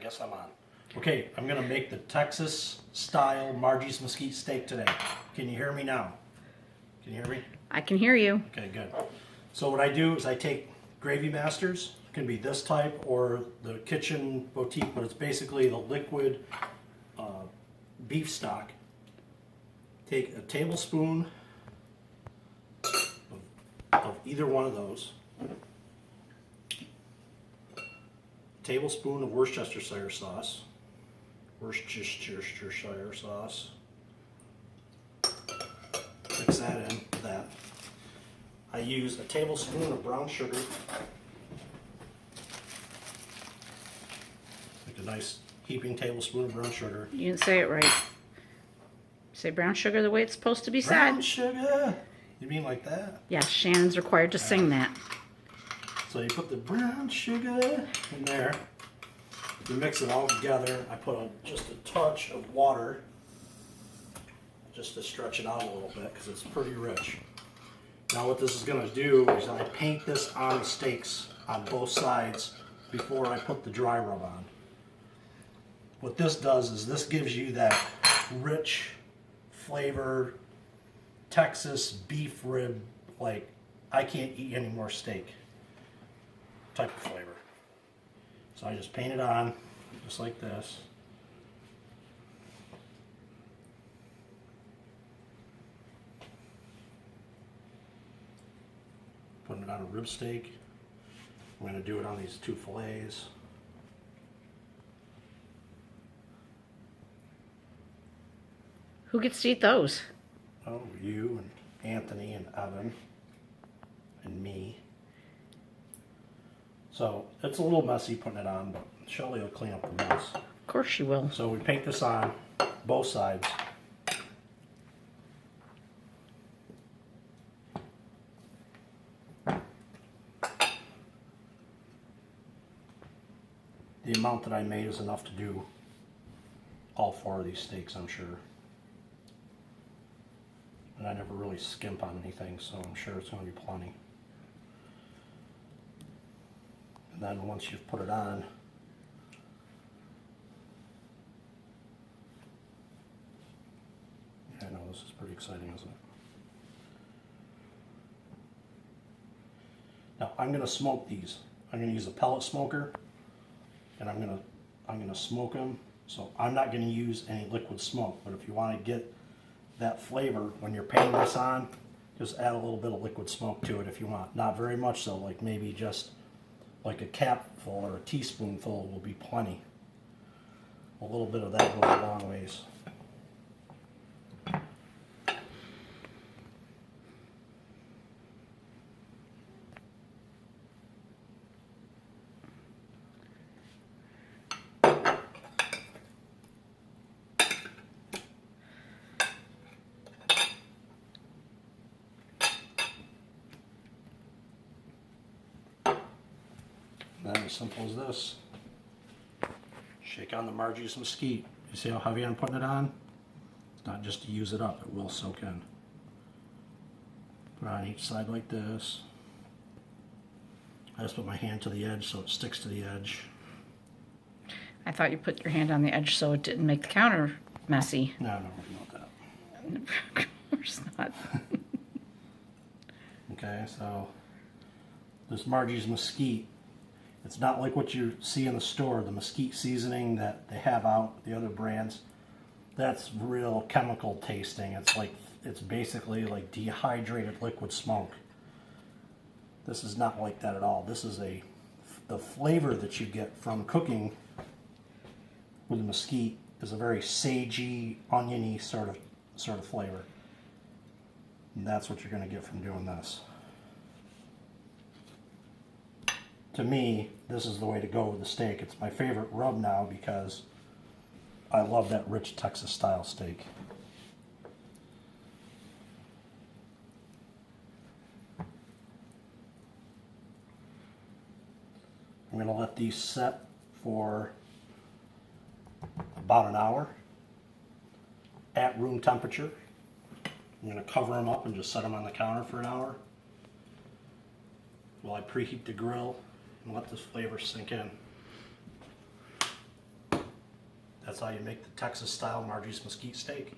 guess I'm on. Okay, I'm gonna make the Texas style Margie's Mesquite steak today. Can you hear me now? Can you hear me? I can hear you. Okay, good. So what I do is I take Gravy Masters. It can be this type or the Kitchen Boutique, but it's basically the liquid beef stock. Take a tablespoon of either one of those. A tablespoon of Worcestershire sauce. Worcestershire sauce. Mix that in, that. I use a tablespoon of brown sugar. Like a nice heaping tablespoon of brown sugar. You didn't say it right. Say brown sugar the way it's supposed to be Brown said. sugar? You mean like that? Yes, Shannon's required to sing that. So you put the brown sugar in there. You mix it all together. I put just a touch of water just to stretch it out a little bit because it's pretty rich. Now what this is going to do is I paint this on the steaks on both sides before I put the dry rub on. What this does is this gives you that rich flavor, Texas beef rib, like I can't eat any more steak type of flavor. So I just paint it on just like this. Putting it on a rib steak. I'm going to do it on these two fillets. Who gets to eat those? Oh, you and Anthony and Evan and me. So it's a little messy putting it on, but Shelly will clean up the mess. Of course she will. So we paint this on both sides. The amount that I made is enough to do all four of these steaks, I'm sure. And I never really skimp on anything, so I'm sure it's going to be plenty. And then once you've put it on, yeah, I know this is pretty exciting, isn't it? Now I'm going to smoke these. I'm going to use a pellet smoker, and I'm going to smoke them. So I'm not going to use any liquid smoke, but if you want to get that flavor when you're painting this on, just add a little bit of liquid smoke to it if you want. Not very much so, like maybe just like a capful or a teaspoonful will be plenty. A little bit of that goes a long ways. Then as simple as this. Shake on the Margie's Mesquite. You see how heavy I'm putting it on? It's not just to use it up, it will soak in. Put it on each side like this. I just put my hand to the edge so it sticks to the edge. I thought you put your hand on the edge so it didn't make the counter messy. No, I don't worry about that. Of course not. Okay, so this Margie's Mesquite, it's not like what you see in the store, the mesquite seasoning that they have out, the other brands. That's real chemical tasting. It's basically like dehydrated liquid smoke. This is not like that at all. This is the flavor that you get from cooking with the mesquite is a very sagey, oniony sort of flavor. And that's what you're going to get from doing this. To me, this is the way to go with the steak. It's my favorite rub now because I love that rich Texas style steak. I'm going to let these set for about an hour at room temperature. I'm going to cover them up and just set them on the counter for an hour while I preheat the grill and let this flavor sink in. That's how you make the Texas style Margie's mesquite steak.